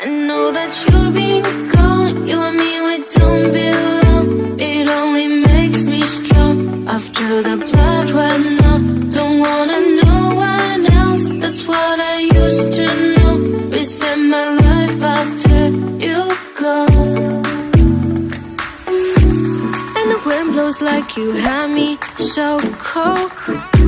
I know that you've been gone. You and me, we don't belong. It only makes me strong. After the blood ran out, don't wanna know one else. That's what I used to know. Reset my life after you go. And the wind blows like you had me so cold.